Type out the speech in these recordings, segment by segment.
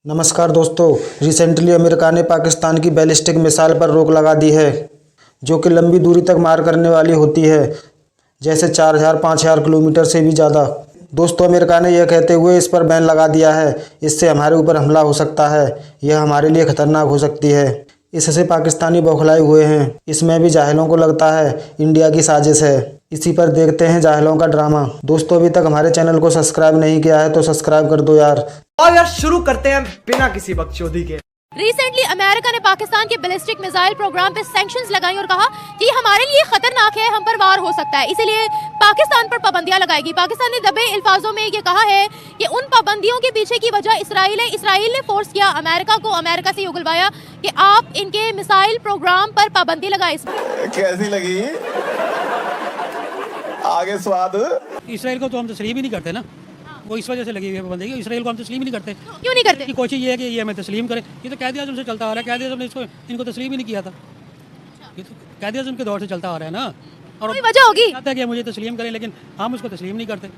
नमस्कार दोस्तों। Recently America ने पाकिस्तान की बैलिस्टिक मिसाइल पर रोक लगा दी है, जो कि लंबी दूरी तक मार करने वाली होती है, जैसे 4000-5000 किलोमीटर से भी ज़्यादा। दोस्तों, अमेरिका ने यह कहते हुए इस पर बैन लगा दिया है, इससे हमारे ऊपर हमला हो सकता है, यह हमारे लिए खतरनाक हो सकती है। इससे पाकिस्तानी बौखलाए हुए हैं। इसमें भी जाहिलों को लगता है इंडिया की साजिश है। इसी पर देखते हैं जाहिलों का ड्रामा। दोस्तों, अभी तक हमारे चैनल को सब्सक्राइब नहीं किया है तो सब्सक्राइब कर दो यार। और यार शुरू करते हैं बिना किसी बकचोदी के। रिसेंटली अमेरिका ने पाकिस्तान के बैलिस्टिक मिसाइल प्रोग्राम पे सैंक्शंस लगाई और कहा कि हमारे लिए खतरनाक है, हम पर वार हो सकता है, इसीलिए पाकिस्तान पर पाबंदियां लगाएगी। पाकिस्तान ने दबे अल्फाजों में ये कहा है कि उन पाबंदियों के पीछे की वजह इसराइल है। इसराइल ने फोर्स किया अमेरिका को, अमेरिका से उगलवाया कि आप इनके मिसाइल प्रोग्राम पर पाबंदी लगाए। कैसी लगी? आगे स्वाद। इसराइल को तो हम तस्लीम ही नहीं करते ना, वो इस वजह से लगी हुई है पाबंदी। इसराइल को हम तस्लीम ही नहीं करते। क्यों नहीं करते? की कोशिश ये है कि ये हमें तस्लीम करे। ये तो कायदे आज़म से चलता आ रहा है, कायदे आज़म ने इनको तस्लीम ही नहीं किया था। ये तो कायदे आज़म के दौर से चलता आ रहा है ना। और कोई वजह होगी। चाहता है कि मुझे तस्लीम करें, लेकिन हम उसको तस्लीम नहीं करते।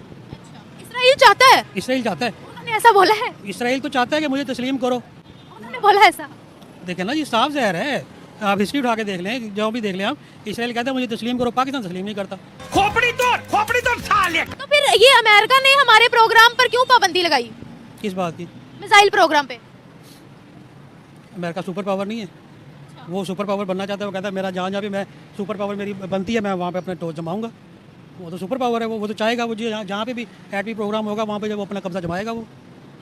इसराइल चाहता है, इसराइल चाहता है, उन्होंने ऐसा बोला है, इसराइल तो चाहता है कि मुझे तस्लीम करो। उन्होंने बोला ऐसा। देखें ना, ये साफ ज़हर है। आप हिस्ट्री उठा के देख लें, जो भी देख लें आप, इसराइल कहता है मुझे तस्लीम करो, पाकिस्तान तस्लीम नहीं करता। खोपड़ी तोड़ साले। तो फिर ये अमेरिका ने हमारे प्रोग्राम पर क्यों पाबंदी लगाई? किस बात की? मिसाइल प्रोग्राम पे। अमेरिका सुपर पावर नहीं है, वो सुपर पावर बनना चाहता है। वो कहता है मेरा जहाँ जहाँ भी मैं सुपर पावर मेरी बनती है, मैं वहाँ पे अपने टोच जमाऊंगा। वो तो सुपर पावर है, वो तो चाहेगा, वो जहाँ पे भी एटमी प्रोग्राम होगा वहाँ पे जब वो अपना कब्जा जमाएगा। वो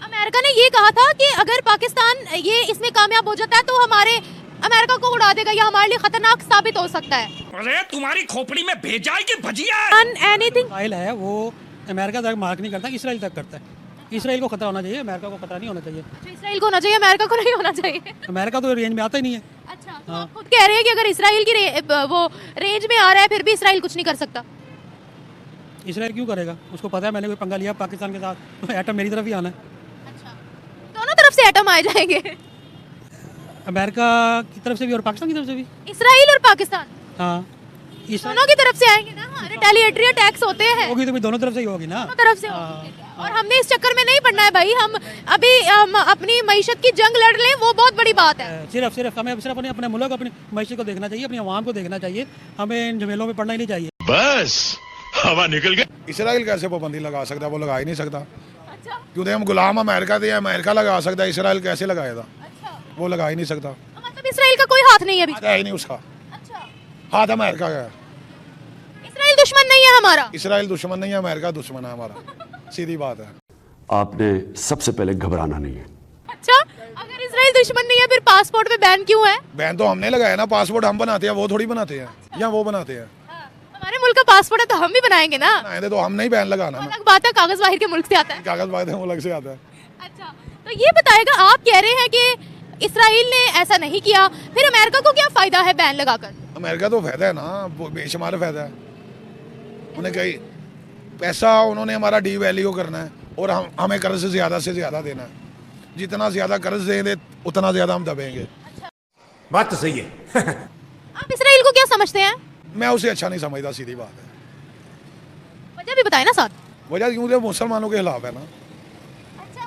अमेरिका ने ये कहा था कि अगर पाकिस्तान ये इसमें कामयाब हो जाता है तो हमारे अमेरिका को उड़ा देगा, या हमारे लिए खतरनाक साबित हो सकता है। अरे तुम्हारी खोपड़ी में भेजा है कि भजिया है? एनीथिंग मिसाइल है वो अमेरिका तक मार्क नहीं करता, इसराइल तक करता है। इसराइल को खतरा होना चाहिए, अमेरिका को खतरा नहीं होना चाहिए। इसराइल को होना चाहिए, अमेरिका को नहीं होना चाहिए। अमेरिका तो रेंज में आता ही नहीं है। अच्छा, तो आप खुद कह रहे हैं कि अगर इसराइल की वो रेंज में आ रहा है फिर भी इसराइल कुछ नहीं कर सकता। इसराइल क्यों करेगा? उसको पता है मैंने कोई पंगा लिया पाकिस्तान के साथ, तो एटम मेरी तरफ ही आना है। अच्छा, दोनों तरफ से एटम आ जाएंगे, अमेरिका की तरफ से भी और पाकिस्तान की तरफ से भी। इसराइल और पाकिस्तान हाँ, दोनों की तरफ से आएंगे ना। रिटेलिएटरी अटैक्स होते हैं, होगी तो भी दोनों तरफ से ही होगी ना। दोनों तरफ से होंगे। और हमने इस चक्कर में नहीं पड़ना है भाई। हम अभी अपनी मईशत की जंग लड़ लें, वो बहुत बड़ी बात है। सिर्फ हमें अपने मुल्क, अपनी मईशत को देखना चाहिए, अपनी आवाम को देखना चाहिए। हमें इन झमेलों में पड़ना ही नहीं चाहिए। बस हवा निकल गई। इसराइल कैसे पाबंदी लगा सकता है? वो लगा ही नहीं सकता। अच्छा, क्योंकि हम गुलाम अमेरिका थे, अमेरिका लगा सकता है, इसराइल कैसे लगाएगा? अच्छा, वो लगा ही नहीं सकता। मतलब इसराइल का कोई हाथ नहीं है अभी। हाथ है ही नहीं उसका, अच्छा, हाथ अमेरिका का है। इसराइल दुश्मन नहीं है हमारा। इसराइल दुश्मन नहीं है, अमेरिका दुश्मन है हमारा। सीधी बात है। आपने सबसे पहले घबराना नहीं है। अच्छा, अगर इसराइल दुश्मन नहीं है फिर पासपोर्ट पे बैन क्यों है? बैन तो हमने लगाया ना, पासपोर्ट हम बनाते हैं, वो थोड़ी बनाते हैं, या वो बनाते हैं। हमारे मुल्क का पासपोर्ट है तो हम भी बनाएंगे ना। बनाए तो हम नहीं बैन लगाना ना। अलग बात है, कागज बाहर के मुल्क से आता है। कागज बात है, वो अलग से आता है। अच्छा, तो ये बताएगा, आप कह रहे हैं कि इसराइल ने ऐसा नहीं किया, फिर अमेरिका को क्या फायदा है बैन लगाकर? अमेरिका तो फायदा है ना, वो बेशुमार फायदा है। उन्हें कहीं पैसा उन्होंने हमारा डी वैल्यू करना है, और हमें कर्ज से ज़्यादा देना है। जितना ज़्यादा कर्ज देंगे उतना ज़्यादा हम दबेंगे। बात तो सही है। आप इसराइल को क्या समझते हैं? मैं उसे अच्छा नहीं समझता, सीधी बात है। वजह भी बताए ना साथ। वजह क्यों? तो मुसलमानों के खिलाफ है ना।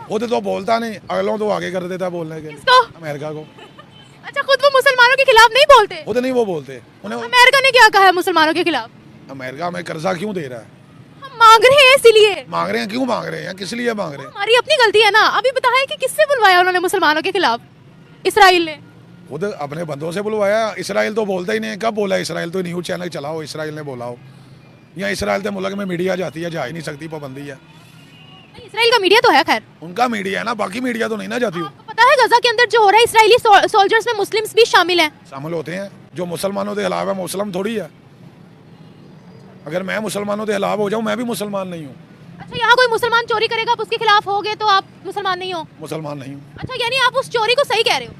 वो तो बोलता नहीं, अगलों तो आगे कर देता है बोलने के लिए। किसको? अमेरिका को। अच्छा, खुद वो मुसलमानों के खिलाफ नहीं बोलते? वो तो नहीं वो बोलते उन्हें। अमेरिका ने क्या कहा है मुसलमानों के खिलाफ? अमेरिका हमें कर्जा क्यों दे रहा है? हम मांग रहे हैं इसीलिए। मांग रहे हैं, क्यों मांग रहे हैं, किस लिए मांग रहे हैं? हमारी अपनी गलती है ना। अभी बताया कि किससे बुलवाया उन्होंने मुसलमानों के खिलाफ? इसराइल ने। खुद अपने बंदों से बुलवाया। इसराइल तो बोलता ही नहीं। कब बोला इसराइल? तो न्यूज़ चैनल चलाओ, इसराइल ने बोला हो। यहाँ इसराइल के मुल्क में मीडिया जाती है, जा ही नहीं सकती, पाबंदी है। इसराइल का मीडिया तो है, खैर उनका मीडिया है ना, बाकी मीडिया तो नहीं ना जाती हो। आपको पता है गजा के अंदर जो हो रहा है, इसराइली सोल्जर्स में मुस्लिम्स भी शामिल हैं। शामिल होते हैं। जो मुसलमानों के खिलाफ है, मुसलमान थोड़ी है। अगर मैं मुसलमानों के खिलाफ हो जाऊँ, मैं भी मुसलमान नहीं हूँ। अच्छा, यहाँ कोई मुसलमान चोरी करेगा, आप उसके खिलाफ होगे तो आप मुसलमान नहीं हो? मुसलमान नहीं हूँ। अच्छा, यानी आप उस चोरी को सही कह रहे हो?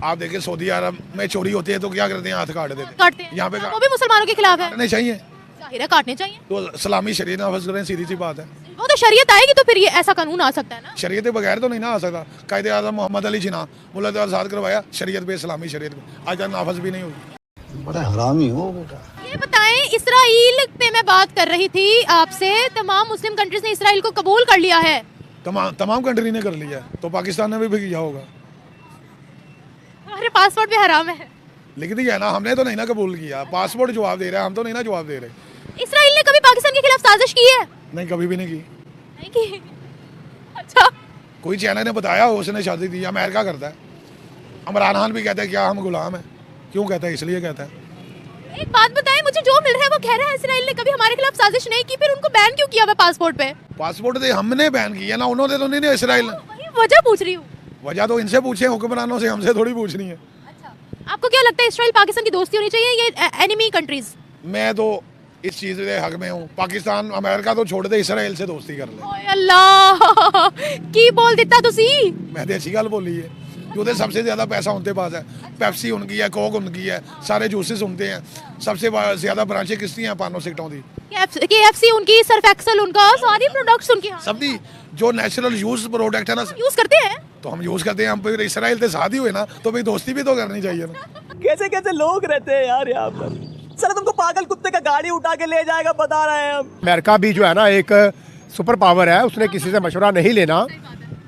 आप देखिए सऊदी अरब में चोरी होती है तो क्या करते हैं? हाथ काट देते हैं। काटते हैं। यहाँ पे वो भी मुसलमानों के खिलाफ है। काटने चाहिए, जाहिर है काटने चाहिए। तो इस्लामी शरीयत नाफिज करें, सीधी सी बात है। वो तो शरीयत आएगी तो फिर ये ऐसा कानून आ सकता है ना। शरीयत के बगैर तो नहीं ना आ सकता। कायदे आज़म मोहम्मद अली जिन्ना मुल्क आज़ाद करवाया शरीयत पे, इस्लामी शरीयत पे, आज तक नाफिज भी नहीं हुई। बड़ा हरामी हो बेटा। ये बताएं, इसराइल पे मैं बात कर रही थी आपसे। तमाम मुस्लिम कंट्रीज ने इसराइल को कबूल कर लिया है तमाम कंट्री ने कर लिया है, तो पाकिस्तान ने भी किया होगा। हमारे पासपोर्ट पे हराम है। लिख दिया ना, हमने तो नहीं ना कबूल किया। पासपोर्ट जवाब दे रहा है, हम तो नहीं ना जवाब दे रहे। इसराइल ने कभी पाकिस्तान के खिलाफ साजिश की है? नहीं, कभी भी नहीं की। नहीं की। अच्छा, कोई चाइना ने बताया हो उसने शादी दी, अमेरिका करता है। इमरान खान भी कहता है क्या हम गुलाम हैं? क्यों कहता है? इसलिए कहता है। एक बात बताएं, मुझे जो मिल रहा है वो कह रहा है इसराइल ने कभी हमारे खिलाफ साजिश नहीं की, फिर उनको बैन क्यों किया हुआ पासपोर्ट पे? पासपोर्ट दे हमने बैन किया ना, उन्होंने तो नहीं। इसराइल ने वही वजह पूछ रही हूँ। वजह तो इनसे पूछे, हुक्मरानों से, हमसे थोड़ी पूछनी है। अच्छा, आपको क्या लगता है इसराइल पाकिस्तान की दोस्ती होनी चाहिए ये एनिमी कंट्रीज? मैं तो इस चीज़ के हक में हूँ। पाकिस्तान अमेरिका तो छोड़ दे, इसराइल से दोस्ती कर ले। ओए अल्लाह की बोल दिता तुसी। मैं तो अच्छी गल बोली है, जो सबसे ज़्यादा पैसा उनके पास है। पेप्सी उनकी है, कोक उनकी है, सारे जूसेस उनके हैं। सबसे ज़्यादा ब्रांचें किसकी हैं? पानो सिगटों की। KFC उनकी, सर्फ एक्सेल उनका, सारी प्रोडक्ट्स उनके यहाँ। सब दी जो नेचुरल यूज प्रोडक्ट है ना, यूज करते हैं। तो हम यूज़ करते हैं। हम फिर इसराइल से शादी हुए ना, तो भाई दोस्ती भी तो करनी चाहिए ना। कैसे कैसे लोग रहते हैं यार यहाँ पर। सर तुमको पागल कुत्ते का गाड़ी उठा के ले जाएगा, बता रहे हैं हम। अमेरिका भी जो है ना एक सुपर पावर है, उसने किसी से मशवरा नहीं लेना।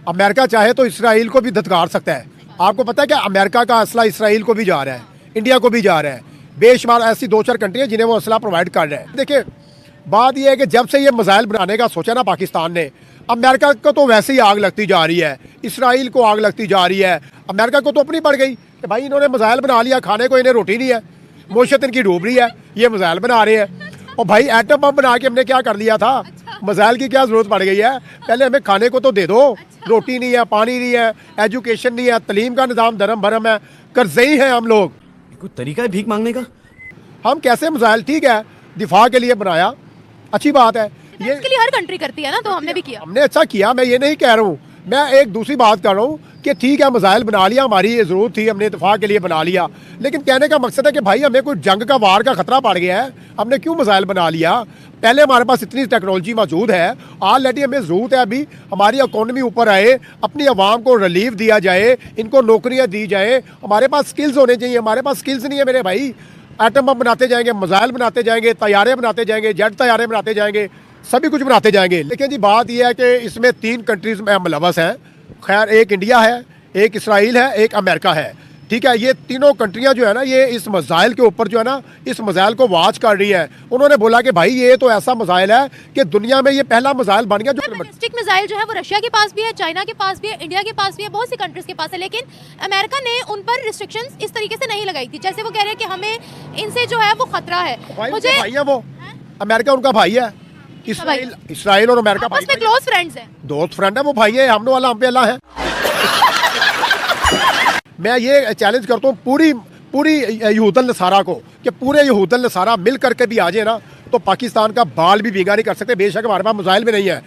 अमेरिका चाहे तो इसराइल को भी धत्कार सकता है। आपको पता है कि अमेरिका का असला इसराइल को भी जा रहा है, इंडिया को भी जा रहा है। बेशुमार ऐसी 2-4 कंट्री है जिन्हें वो असला प्रोवाइड कर रहे हैं। देखिए, बात यह है कि जब से ये मिसाइल बनाने का सोचा ना पाकिस्तान ने, अमेरिका को तो वैसे ही आग लगती जा रही है, इसराइल को आग लगती जा रही है। अमेरिका को तो अपनी पड़ गई कि भाई इन्होंने मिसाइल बना लिया, खाने को इन्हें रोटी नहीं है, मोशत इनकी डूब रही है, ये मिसाइल बना रहे हैं। और भाई एटम बम बना के हमने क्या कर लिया था? मिसाइल की क्या ज़रूरत पड़ गई है? पहले हमें खाने को तो दे दो। रोटी नहीं है, पानी नहीं है, एजुकेशन नहीं है, तलीम का निज़ाम धर्म भरम है, कर्ज़ई हैं हम लोग। कोई तरीका है भीख मांगने का? हम कैसे मिसाइल, ठीक है दिफा के लिए बनाया, अच्छी बात है, ये इसके लिए हर कंट्री करती है ना, तो हमने भी किया। हमने अच्छा किया, मैं ये नहीं कह रहा हूँ। मैं एक दूसरी बात कर रहा हूँ कि ठीक है मिसाइल बना लिया, हमारी ये ज़रूरत थी, हमने इत्तेफाक के लिए बना लिया। लेकिन कहने का मकसद है कि भाई हमें कोई जंग का, वार का खतरा पड़ गया है, हमने क्यों मिसाइल बना लिया? पहले हमारे पास इतनी टेक्नोलॉजी मौजूद है, ऑलरेडी हमें ज़रूरत है अभी हमारी इकोनॉमी ऊपर आए, अपनी आवाम को रिलीफ दिया जाए, इनको नौकरियाँ दी जाए। हमारे पास स्किल्स होने चाहिए, हमारे पास स्किल्स नहीं है मेरे भाई। एटम बम बनाते जाएंगे, मिसाइल बनाते जाएंगे, तैयारे बनाते जाएंगे, जेट तैयारे बनाते जाएंगे, सभी कुछ बनाते जाएंगे। लेकिन जी बात यह है कि इसमें 3 कंट्रीज में मुलवस हैं। खैर, एक इंडिया है, एक इसराइल है, एक अमेरिका है, ठीक है। ये तीनों कंट्रियां जो है ना, ये इस मिसाइल के ऊपर जो है ना, इस मिसाइल को वॉच कर रही है। उन्होंने बोला कि भाई ये तो ऐसा मिसाइल है कि दुनिया में ये पहला मिसाइल बन गया जो बैलिस्टिक मिसाइल जो है वो रशिया के पास भी है, चाइना के पास भी है, इंडिया के पास भी है, बहुत सी कंट्रीज के पास है। लेकिन अमेरिका ने उन पर रिस्ट्रिक्शंस इस तरीके से नहीं लगाई थी, जैसे वो कह रहे हैं कि हमें इनसे जो है वो खतरा है। मुझे भाई है वो, अमेरिका उनका भाई है, इसराइल और अमेरिका आपस में क्लोज फ्रेंड्स हैं, दोस्त फ्रेंड है। वो भाई है, हमने वाला हम पे अल्लाह है। मैं ये चैलेंज करता हूँ पूरी यहूदल नसारा को कि पूरे यहूदल नसारा मिल करके भी आ जाए ना, तो पाकिस्तान का बाल भी भीगा नहीं कर सकते। बेशक हमारे पास मिसाइल भी नहीं है,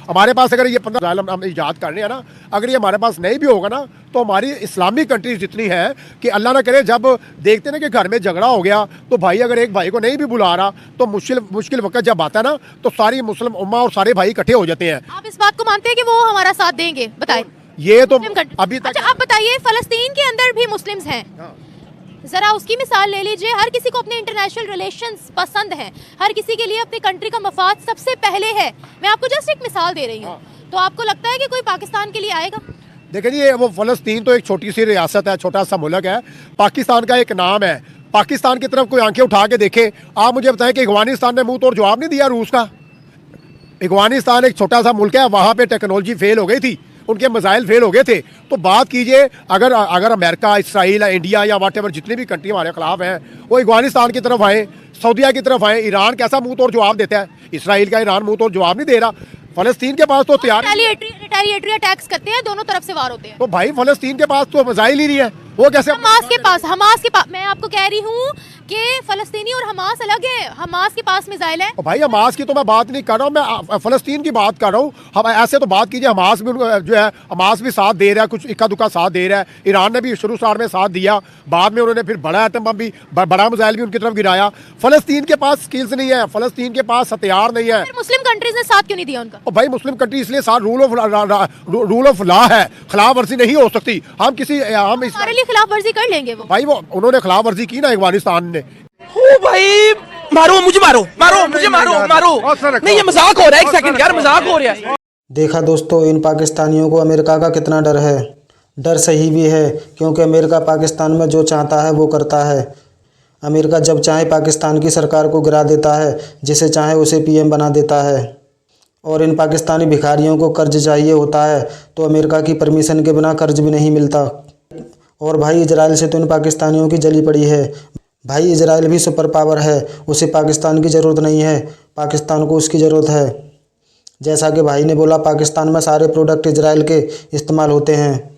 हमारे पास अगर ये 15 हम ईजाद कर रहे हैं ना, अगर ये हमारे पास नहीं भी होगा ना, तो हमारी इस्लामिक कंट्रीज जितनी है कि अल्लाह ना करे जब देखते ना कि घर में झगड़ा हो गया, तो भाई अगर एक भाई को नहीं भी बुला रहा, तो मुश्किल वक्त जब आता है ना, तो सारी मुस्लिम उम्मा और सारे भाई इकट्ठे हो जाते हैं। आप इस बात को मानते हैं कि वो हमारा साथ देंगे? बताएं। ये तो अभी तक। अच्छा, आप बताइए, फलस्तीन के अंदर भी मुस्लिम्स हैं, जरा उसकी मिसाल ले लीजिए। हर किसी को अपने इंटरनेशनल रिलेशंस पसंद हैं, हर किसी के लिए अपनी कंट्री का मफाद सबसे पहले है। मैं आपको जस्ट एक मिसाल दे रही हूँ। तो आपको लगता है कि कोई पाकिस्तान के लिए आएगा? देखिए जी, वो फलस्तीन तो एक छोटी सी रियासत है, छोटा सा मुल्क है। पाकिस्तान का एक नाम है, पाकिस्तान की तरफ कोई आंखें उठा के देखे। आप मुझे बताएं कि अफगानिस्तान ने मुंह तोड़ जवाब नहीं दिया रूस का। अफगानिस्तान एक छोटा सा मुल्क है, वहाँ पे टेक्नोलॉजी फेल हो गई थी, उनके मिसाइल फेल हो गए थे। तो बात कीजिए, अगर अमेरिका, इसराइल, इंडिया या वाट एवर जितनी भी कंट्री हमारे खिलाफ हैं, वो अफगानिस्तान की तरफ आए, सऊदीया की तरफ आए। ईरान कैसा मुंह तोड़ जवाब देता है? इसराइल का ईरान मुंह तोड़ जवाब नहीं दे रहा। फलस्तीन के पास तो तैयार रिटेलिएटरी अटैक्स करते हैं, दोनों तरफ से वार होते हैं। तो भाई फलस्तीन के पास तो मिसाइल ही नहीं है, वो कैसे? हमास के पास मैं आपको कह रही हूँ कि फलस्तीनी और हमास अलग है। हमास के पास मिसाइल है। भाई हमास की तो मैं बात नहीं कर रहा हूँ, मैं फलस्तीन की बात कर रहा हूँ। हम ऐसे तो बात कीजिए, हमास भी जो है, हमास भी साथ दे रहा है, कुछ इक्का दुक्का साथ दे रहा है। ईरान ने भी शुरू स्टार्ट में साथ दिया, बाद में उन्होंने फिर बड़ा एटम बम भी, बड़ा मिसाइल भी उनकी तरफ गिराया। फलस्तीन के पास स्किल्स नहीं है, फलस्तीन के पास हथियार नहीं है। मुस्लिम कंट्रीज ने साथ क्यों नहीं दिया उनका? और भाई मुस्लिम कंट्री इसलिए साथ रूल ऑफ लॉ है, खिलाफ वर्जी नहीं हो सकती। हम हमारे लिए खिलाफ वर्जी कर लेंगे वो। भाई वो उन्होंने खिलाफ वर्जी की ना अफगानिस्तान ने। ओ भाई मारो मुझे, मारो मारो मुझे, मारो मारो। नहीं ये मजाक हो रहा है, एक सेकंड यार, मजाक हो रहा है। देखा दोस्तों, इन पाकिस्तानियों को अमेरिका का कितना डर है। डर सही भी है, क्योंकि अमेरिका पाकिस्तान में जो चाहता है वो करता है। अमेरिका जब चाहे पाकिस्तान की सरकार को गिरा देता है, जिसे चाहे उसे पीएम बना देता है। और इन पाकिस्तानी भिखारियों को कर्ज चाहिए होता है तो अमेरिका की परमिशन के बिना कर्ज भी नहीं मिलता। और भाई इजराइल से तो इन पाकिस्तानियों की जली पड़ी है। भाई इजराइल भी सुपर पावर है, उसे पाकिस्तान की ज़रूरत नहीं है, पाकिस्तान को उसकी ज़रूरत है। जैसा कि भाई ने बोला, पाकिस्तान में सारे प्रोडक्ट इजराइल के इस्तेमाल होते हैं।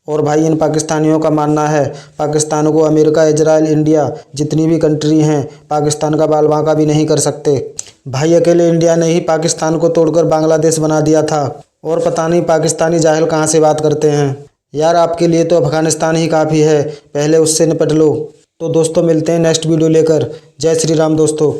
और भाई इन पाकिस्तानियों का मानना है पाकिस्तान को अमेरिका, इजराइल, इंडिया जितनी भी कंट्री हैं पाकिस्तान का बाल बांका भी नहीं कर सकते। भाई अकेले इंडिया ने ही पाकिस्तान को तोड़कर बांग्लादेश बना दिया था। और पता नहीं पाकिस्तानी जाहिल कहाँ से बात करते हैं। यार आपके लिए तो अफगानिस्तान ही काफ़ी है, पहले उससे निपट लो। तो दोस्तों मिलते हैं नेक्स्ट वीडियो लेकर। जय श्री राम दोस्तों।